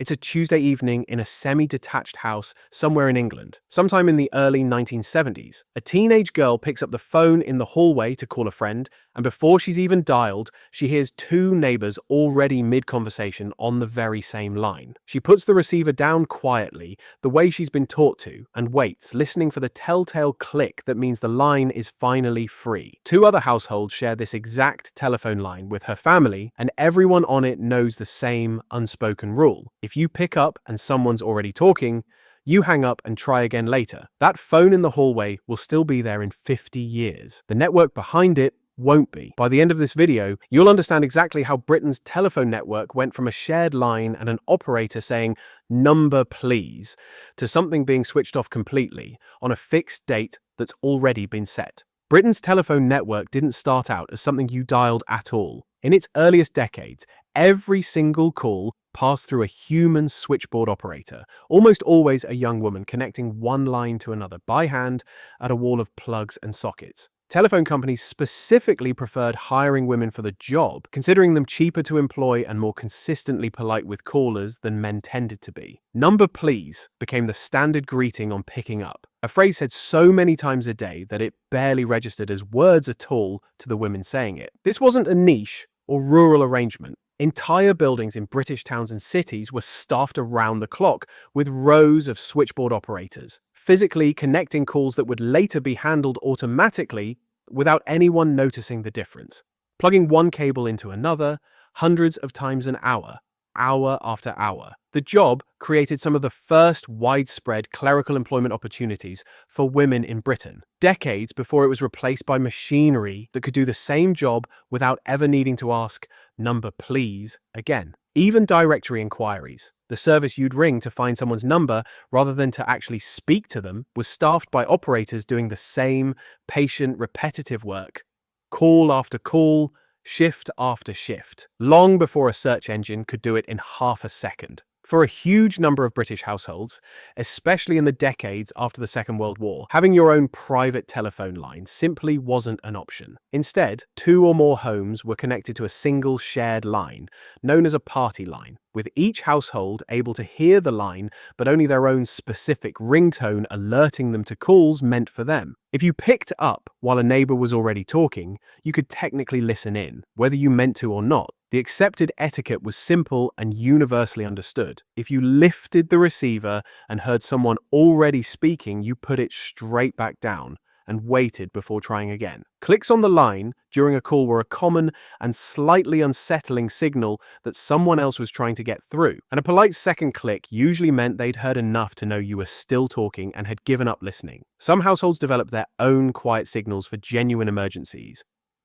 It's a Tuesday evening in a semi-detached house somewhere in England. Sometime in the early 1970s, a teenage girl picks up the phone in the hallway to call a friend, and before she's even dialed, she hears two neighbors already mid-conversation on the very same line. She puts the receiver down quietly, the way she's been taught to, and waits, listening for the telltale click that means the line is finally free. Two other households share this exact telephone line with her family, and everyone on it knows the same unspoken rule. If you pick up and someone's already talking, you hang up and try again later. That phone in the hallway will still be there in 50 years. The network behind it won't be. By the end of this video, you'll understand exactly how Britain's telephone network went from a shared line and an operator saying, "Number please," to something being switched off completely on a fixed date that's already been set. Britain's telephone network didn't start out as something you dialed at all. In its earliest decades, every single call passed through a human switchboard operator, almost always a young woman connecting one line to another by hand at a wall of plugs and sockets. Telephone companies specifically preferred hiring women for the job, considering them cheaper to employ and more consistently polite with callers than men tended to be. "Number please" became the standard greeting on picking up, a phrase said so many times a day that it barely registered as words at all to the women saying it. This wasn't a niche or rural arrangement. Entire buildings in British towns and cities were staffed around the clock with rows of switchboard operators, physically connecting calls that would later be handled automatically without anyone noticing the difference. Plugging one cable into another, hundreds of times an hour, hour after hour. The job created some of the first widespread clerical employment opportunities for women in Britain, decades before it was replaced by machinery that could do the same job without ever needing to ask, "Number please," again. Even directory inquiries, the service you'd ring to find someone's number rather than to actually speak to them, was staffed by operators doing the same patient, repetitive work, call after call, shift after shift, long before a search engine could do it in half a second. For a huge number of British households, especially in the decades after the Second World War, having your own private telephone line simply wasn't an option. Instead, two or more homes were connected to a single shared line, known as a party line, with each household able to hear the line but only their own specific ringtone alerting them to calls meant for them. If you picked up while a neighbor was already talking, you could technically listen in, whether you meant to or not. The accepted etiquette was simple and universally understood. If you lifted the receiver and heard someone already speaking, you put it straight back down and waited before trying again. Clicks on the line during a call were a common and slightly unsettling signal that someone else was trying to get through, and a polite second click usually meant they'd heard enough to know you were still talking and had given up listening. Some households developed their own quiet signals for genuine emergencies.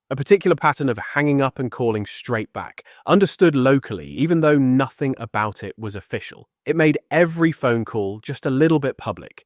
A particular pattern of hanging up and calling straight back, understood locally even though nothing about it was official. It made every phone call just a little bit public,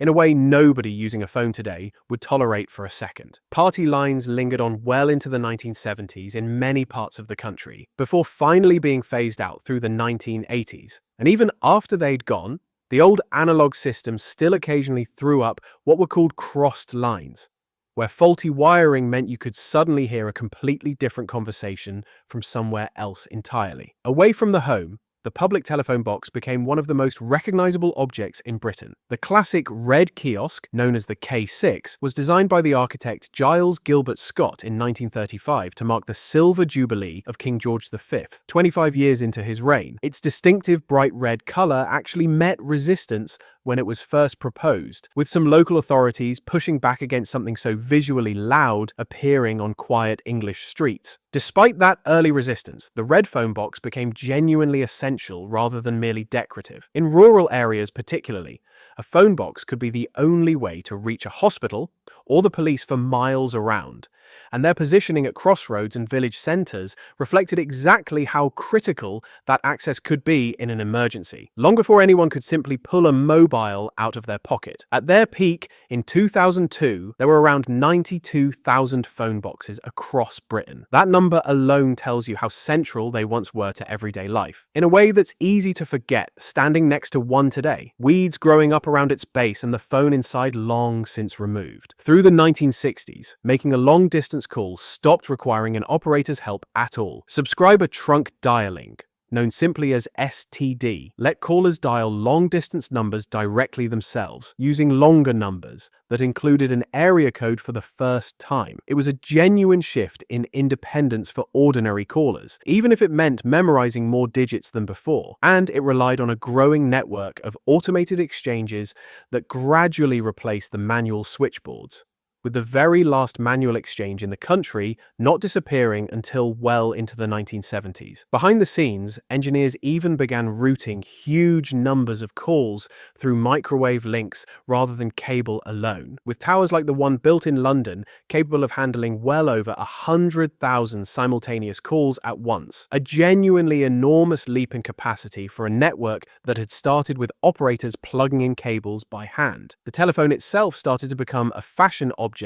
in a way nobody using a phone today would tolerate for a second. Party lines lingered on well into the 1970s in many parts of the country, before finally being phased out through the 1980s. And even after they'd gone, the old analog system still occasionally threw up what were called crossed lines, where faulty wiring meant you could suddenly hear a completely different conversation from somewhere else entirely. Away from the home, the public telephone box became one of the most recognizable objects in Britain. The classic red kiosk, known as the K6, was designed by the architect Giles Gilbert Scott in 1935 to mark the Silver Jubilee of King George V, 25 years into his reign. Its distinctive bright red color actually met resistance when it was first proposed, with some local authorities pushing back against something so visually loud appearing on quiet English streets. Despite that early resistance, the red phone box became genuinely essential rather than merely decorative. In rural areas particularly, a phone box could be the only way to reach a hospital or the police for miles around, and their positioning at crossroads and village centres reflected exactly how critical that access could be in an emergency, long before anyone could simply pull a mobile out of their pocket. At their peak in 2002, there were around 92,000 phone boxes across Britain. That number alone tells you how central they once were to everyday life, in a way that's easy to forget standing next to one today, weeds growing up around its base and the phone inside long since removed. Through the 1960s, making a long-distance call stopped requiring an operator's help at all. Subscriber trunk dialing, known simply as STD, let callers dial long-distance numbers directly themselves, using longer numbers that included an area code for the first time. It was a genuine shift in independence for ordinary callers, even if it meant memorizing more digits than before, and it relied on a growing network of automated exchanges that gradually replaced the manual switchboards, with the very last manual exchange in the country not disappearing until well into the 1970s. Behind the scenes, engineers even began routing huge numbers of calls through microwave links rather than cable alone, with towers like the one built in London capable of handling well over 100,000 simultaneous calls at once. A genuinely enormous leap in capacity for a network that had started with operators plugging in cables by hand. The telephone itself started to become a fashion object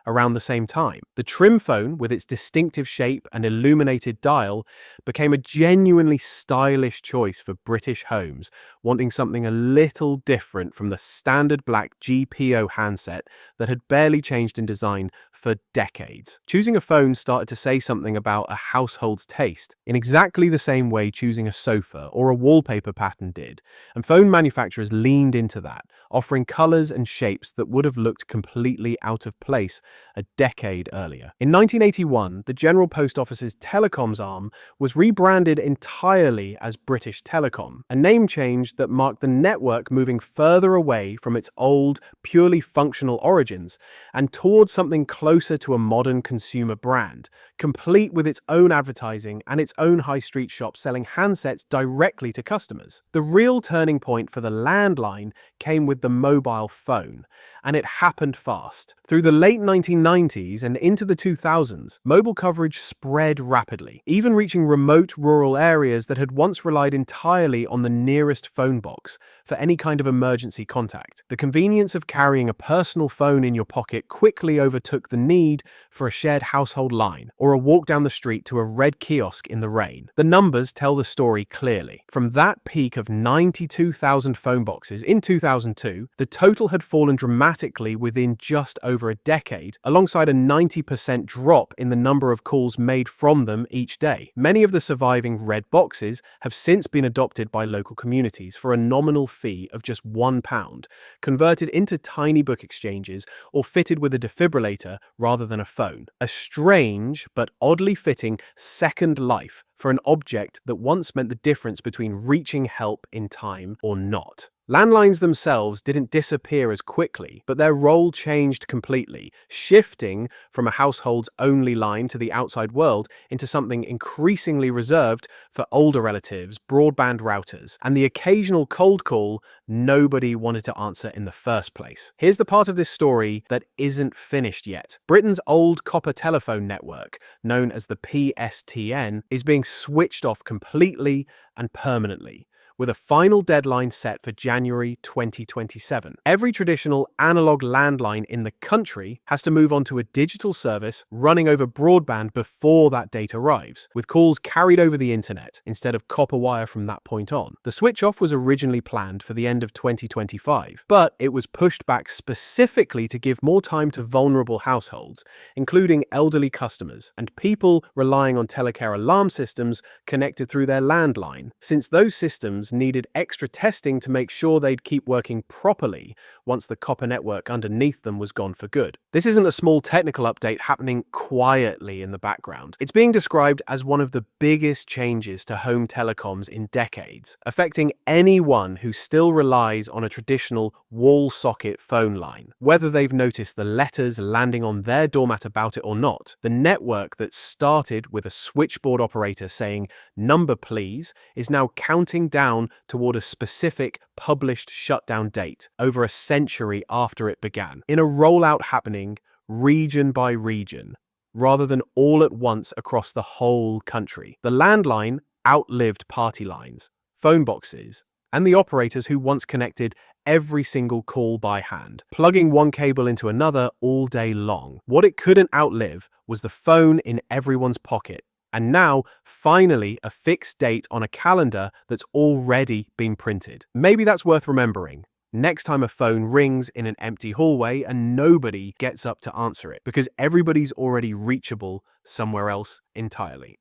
around the same time. The trim phone, with its distinctive shape and illuminated dial, became a genuinely stylish choice for British homes wanting something a little different from the standard black GPO handset that had barely changed in design for decades. Choosing a phone started to say something about a household's taste, in exactly the same way choosing a sofa or a wallpaper pattern did, and phone manufacturers leaned into that, offering colors and shapes that would have looked completely out of place a decade earlier. In 1981, the General Post Office's telecoms arm was rebranded entirely as British Telecom, a name change that marked the network moving further away from its old, purely functional origins and towards something closer to a modern consumer brand, complete with its own advertising and its own high street shop selling handsets directly to customers. The real turning point for the landline came with the mobile phone, and it happened fast. Through the late 1990s and into the 2000s, mobile coverage spread rapidly, even reaching remote rural areas that had once relied entirely on the nearest phone box for any kind of emergency contact. The convenience of carrying a personal phone in your pocket quickly overtook the need for a shared household line or a walk down the street to a red kiosk in the rain. The numbers tell the story clearly. From that peak of 92,000 phone boxes in 2002, the total had fallen dramatically within just over a decade, alongside a 90% drop in the number of calls made from them each day. Many of the surviving red boxes have since been adopted by local communities for a nominal fee of just £1, converted into tiny book exchanges or fitted with a defibrillator rather than a phone. A strange but oddly fitting second life for an object that once meant the difference between reaching help in time or not. Landlines themselves didn't disappear as quickly, but their role changed completely, shifting from a household's only line to the outside world into something increasingly reserved for older relatives, broadband routers, and the occasional cold call nobody wanted to answer in the first place. Here's the part of this story that isn't finished yet. Britain's old copper telephone network, known as the PSTN, is being switched off completely and permanently, with a final deadline set for January 2027. Every traditional analog landline in the country has to move on to a digital service running over broadband before that date arrives, with calls carried over the internet instead of copper wire from that point on. The switch-off was originally planned for the end of 2025, but it was pushed back specifically to give more time to vulnerable households, including elderly customers and people relying on telecare alarm systems connected through their landline, since those systems needed extra testing to make sure they'd keep working properly once the copper network underneath them was gone for good. This isn't a small technical update happening quietly in the background. It's being described as one of the biggest changes to home telecoms in decades, affecting anyone who still relies on a traditional wall socket phone line. Whether they've noticed the letters landing on their doormat about it or not, the network that started with a switchboard operator saying "number please" is now counting down toward a specific published shutdown date over a century after it began, in a rollout happening region by region, rather than all at once across the whole country. The landline outlived party lines, phone boxes, and the operators who once connected every single call by hand, plugging one cable into another all day long. What it couldn't outlive was the phone in everyone's pocket, and now, finally, a fixed date on a calendar that's already been printed. Maybe that's worth remembering next time a phone rings in an empty hallway and nobody gets up to answer it, because everybody's already reachable somewhere else entirely.